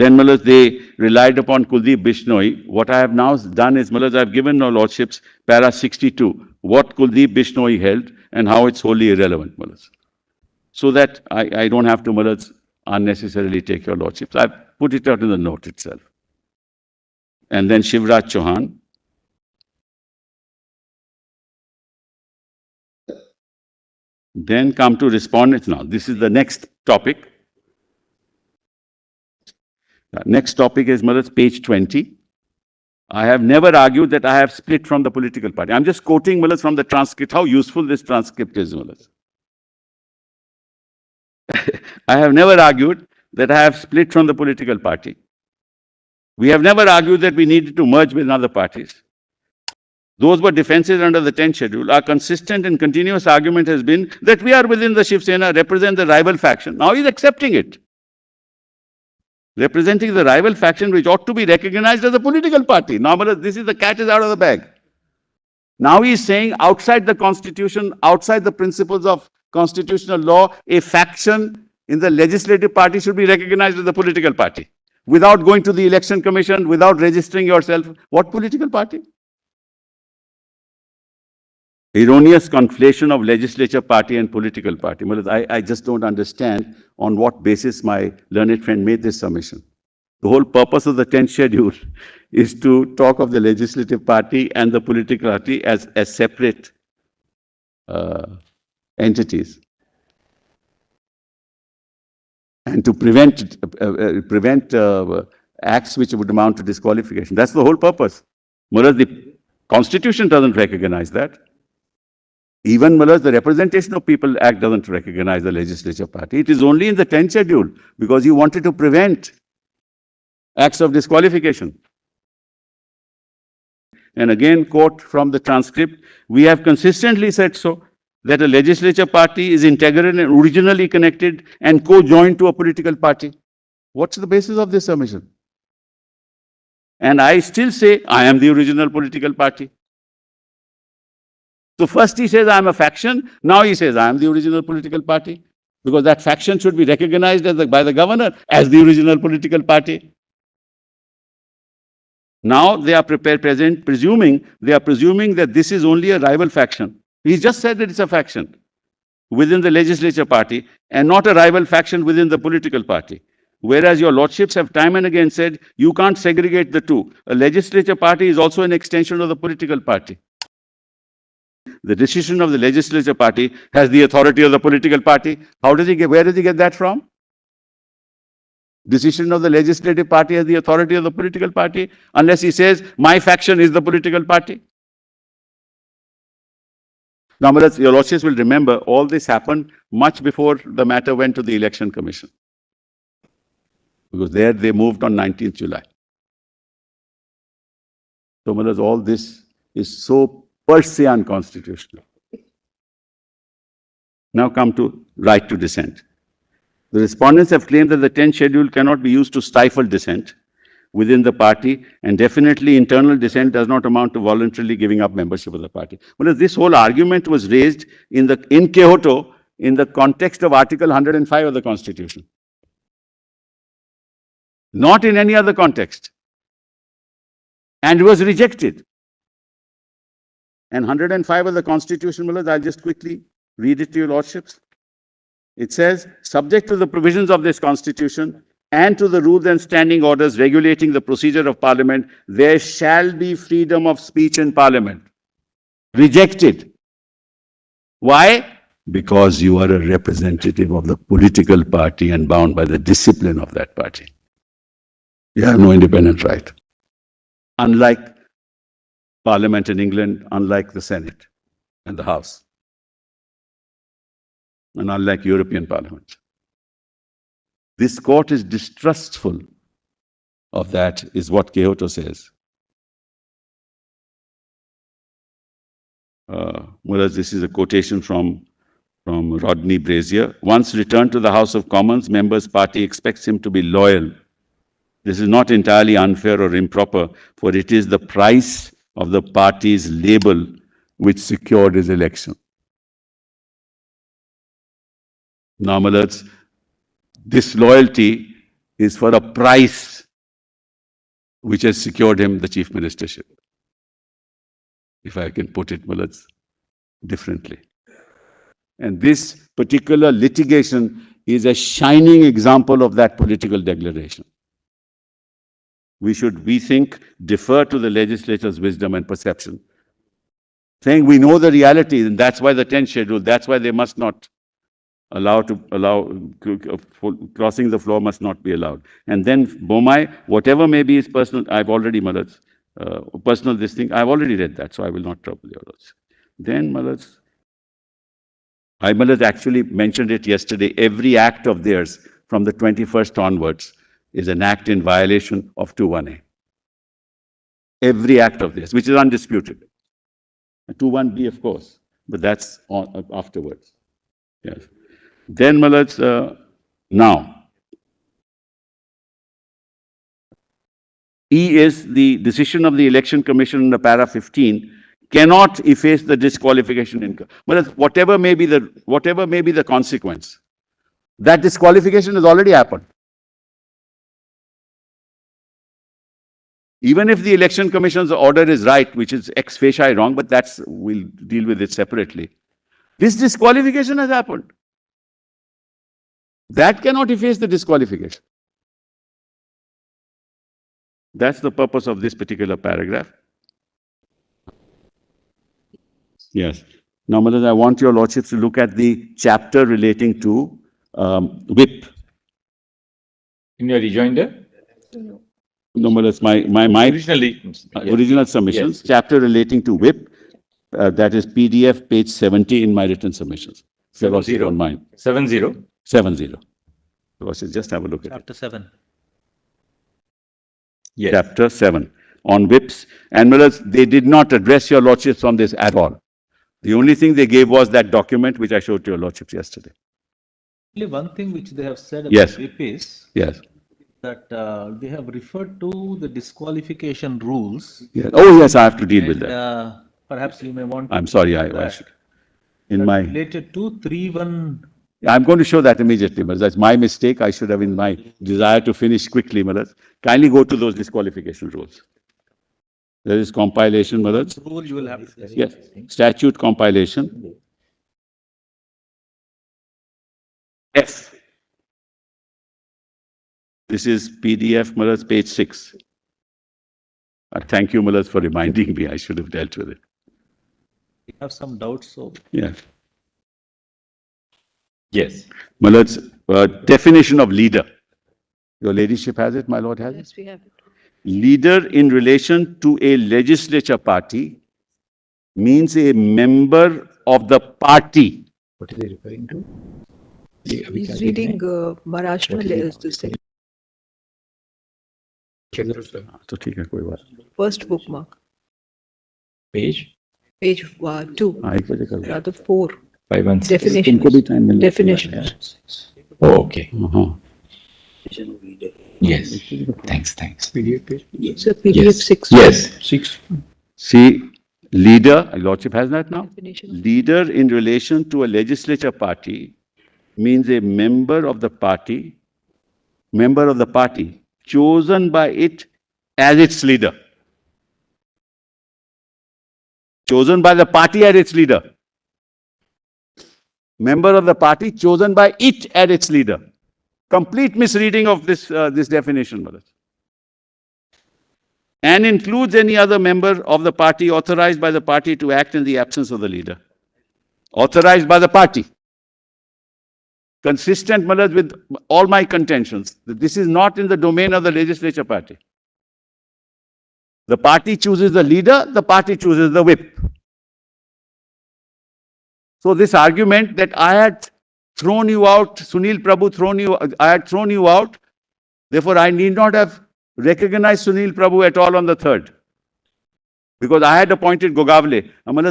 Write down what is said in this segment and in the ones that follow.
Then, they relied upon Kuldeep Bishnoi. What I have now done is, I have given your lordships para 62, what Kuldeep Bishnoi held and how it's wholly irrelevant, so that I don't have to, unnecessarily take your lordships. I've put it out in the note itself. And then Shivraj Chauhan. Then come to respondents. Now, this is the next topic. Next topic is, page 20. I have never argued that I have split from the political party. I'm just quoting, from the transcript, how useful this transcript is, I have never argued that I have split from the political party. We have never argued that we needed to merge with other parties. Those were defenses under the 10th schedule. Our consistent and continuous argument has been that we are within the Shiv Sena, represent the rival faction. Now he's accepting it. Representing the rival faction which ought to be recognized as a political party. Now, this is the cat is out of the bag. Now he's saying outside the constitution, outside the principles of constitutional law, a faction in the legislative party should be recognized as a political party. Without going to the election commission, without registering yourself. What political party? Erroneous conflation of legislature party and political party. I just don't understand on what basis my learned friend made this submission. The whole purpose of the 10th schedule is to talk of the legislative party and the political party as separate entities. And to prevent acts which would amount to disqualification. That's the whole purpose. The Constitution doesn't recognize that. Even the Representation of People Act doesn't recognize the legislature party. It is only in the 10th schedule because you wanted to prevent acts of disqualification. And again, quote from the transcript, we have consistently said so, that a legislature party is integral and originally connected and co-joined to a political party. What's the basis of this submission? And I still say, I am the original political party. So first he says, I am a faction. Now he says, I am the original political party. Because that faction should be recognized by the governor as the original political party. Now they are presuming that this is only a rival faction. He just said that it's a faction within the legislature party and not a rival faction within the political party. Whereas your lordships have time and again said, you can't segregate the two. A legislature party is also an extension of the political party. The decision of the legislature party has the authority of the political party. Where does he get that from? Decision of the legislative party has the authority of the political party, unless he says, my faction is the political party. Now, your lordships will remember, all this happened much before the matter went to the election commission. Because there they moved on 19th July. So, all this is so per se unconstitutional. Now come to right to dissent. The respondents have claimed that the 10th schedule cannot be used to stifle dissent within the party, and definitely internal dissent does not amount to voluntarily giving up membership of the party. Well, this whole argument was raised in Kyoto in the context of Article 105 of the Constitution. Not in any other context. And it was rejected. And 105 of the Constitution, I'll just quickly read it to your lordships. It says, subject to the provisions of this Constitution and to the rules and standing orders regulating the procedure of Parliament, there shall be freedom of speech in Parliament. Rejected. Why? Because you are a representative of the political party and bound by the discipline of that party. You have no independent right. Unlike Parliament in England, unlike the Senate and the House, and unlike European Parliament. This court is distrustful of that, is what Kyoto says. This is a quotation from Rodney Brazier. Once returned to the House of Commons, members' party expects him to be loyal. This is not entirely unfair or improper, for it is the price of the party's label which secured his election. Now, this loyalty is for a price which has secured him the chief ministership. If I can put it, well, it's differently. And this particular litigation is a shining example of that political declaration. We should, we think, defer to the legislature's wisdom and perception, saying we know the reality, and that's why the 10th schedule, that's why they must not crossing the floor must not be allowed. And then Bomai, whatever may be his personal, I've already, personal this thing, I've already read that, so I will not trouble your words. Then, I actually mentioned it yesterday, every act of theirs from the 21st onwards is an act in violation of 21A. Every act of theirs, which is undisputed. 21B, of course, but that's on, afterwards. Yes. Then, now, E is the decision of the Election Commission under para 15 cannot efface the disqualification income. Whatever may be the consequence, that disqualification has already happened. Even if the Election Commission's order is right, which is ex facie wrong, but that's, we'll deal with it separately. This disqualification has happened. That cannot efface the disqualification. That's the purpose of this particular paragraph. Yes. Now, I want your lordships to look at the chapter relating to whip. In your rejoinder? No, my original submissions, yes. Chapter relating to whip, that is PDF page 70 in my written submissions. 70 on mine. 70. 70. So just have a look at it. Chapter 7. Yes. Chapter 7 on whips. And they did not address your lordships on this at all. The only thing they gave was that document which I showed to your lordships yesterday. Only one thing which they have said about yes. whip is yes. that they have referred to the disqualification rules. Yes. Oh, yes, I have to deal with that. Perhaps you may want to. I'm sorry, I should. In my. Related to 3.1. I'm going to show that immediately, That's my mistake. I should have, in my desire to finish quickly, kindly go to those disqualification rules. There is compilation, Rule you will have. Yes. Statute compilation. F. This is PDF, page 6. Thank you, for reminding me. I should have dealt with it. You have some doubts, so. Yeah. Yes. Definition of leader. Your ladyship has it, my lord has it? Yes, we have it. Leader in relation to a legislature party means a member of the party. What is he referring to? He's reading Maharashtra Crisis. First bookmark. Page? Page 2. Rather 4. 516. Definition. Definition. Oh, okay. Yes. Thanks. PDF page? It's a PDF yes. 6. Yes. 6. See, leader, lordship has that now? Definition. Leader in relation to a legislature party means a member of the party chosen by it as its leader. Chosen by the party as its leader. Member of the party chosen by it as its leader. Complete misreading of this definition, and includes any other member of the party authorized by the party to act in the absence of the leader. Authorized by the party. Consistent, with all my contentions, that this is not in the domain of the legislature party. The party chooses the leader, the party chooses the whip. So this argument that I had thrown you out, Sunil Prabhu I had thrown you out, therefore I need not have recognized Sunil Prabhu at all on the 3rd. Because I had appointed Gogavle.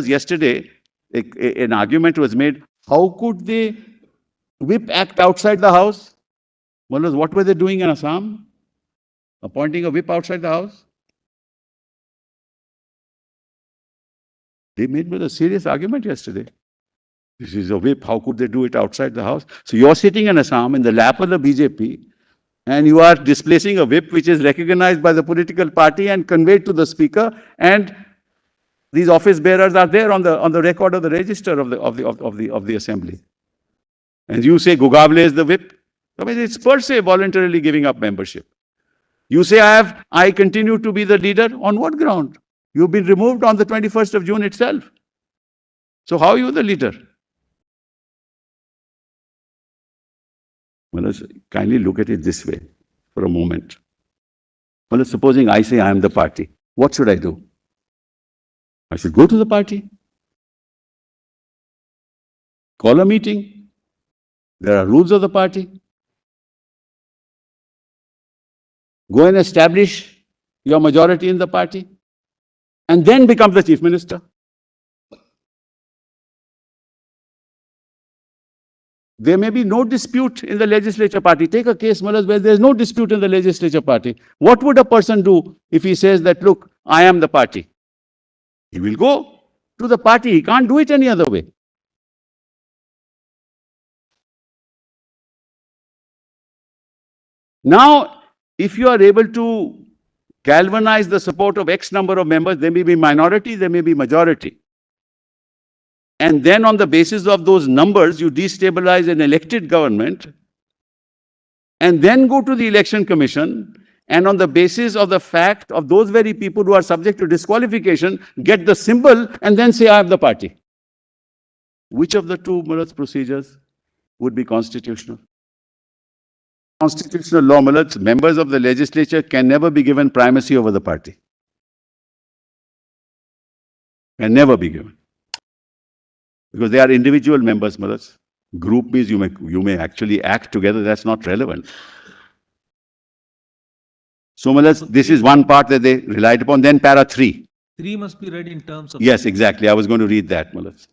Yesterday, an argument was made, how could they whip act outside the house? What were they doing in Assam? Appointing a whip outside the house? They made a serious argument yesterday. This is a whip, how could they do it outside the house? So you're sitting in Assam in the lap of the BJP, And you are displacing a whip which is recognized by the political party and conveyed to the speaker, and these office bearers are there on the record of the register of the assembly. And you say Gugable is the whip. I mean, it's per se voluntarily giving up membership. You say I continue to be the leader. On what ground? You've been removed on the 21st of June itself. So how are you the leader? Well, let's kindly look at it this way for a moment. Well, supposing I say I am the party, what should I do? I should go to the party, call a meeting. There are rules of the party. Go and establish your majority in the party, and then become the chief minister. There may be no dispute in the legislature party. Take a case, Malas, where there is no dispute in the legislature party. What would a person do if he says that, look, I am the party? He will go to the party. He can't do it any other way. Now, if you are able to galvanize the support of X number of members, there may be minority, there may be majority. And then on the basis of those numbers, you destabilize an elected government, and then go to the election commission, and on the basis of the fact of those very people who are subject to disqualification, get the symbol and then say, I have the party. Which of the two procedures would be constitutional? Constitutional law, members of the legislature can never be given primacy over the party. Can never be given. Because they are individual members, Malas. Group means you may actually act together. That's not relevant. So, Malas, this is one part that they relied upon. Then para 3. 3 must be read in terms of... Yes, exactly. I was going to read that, Malas.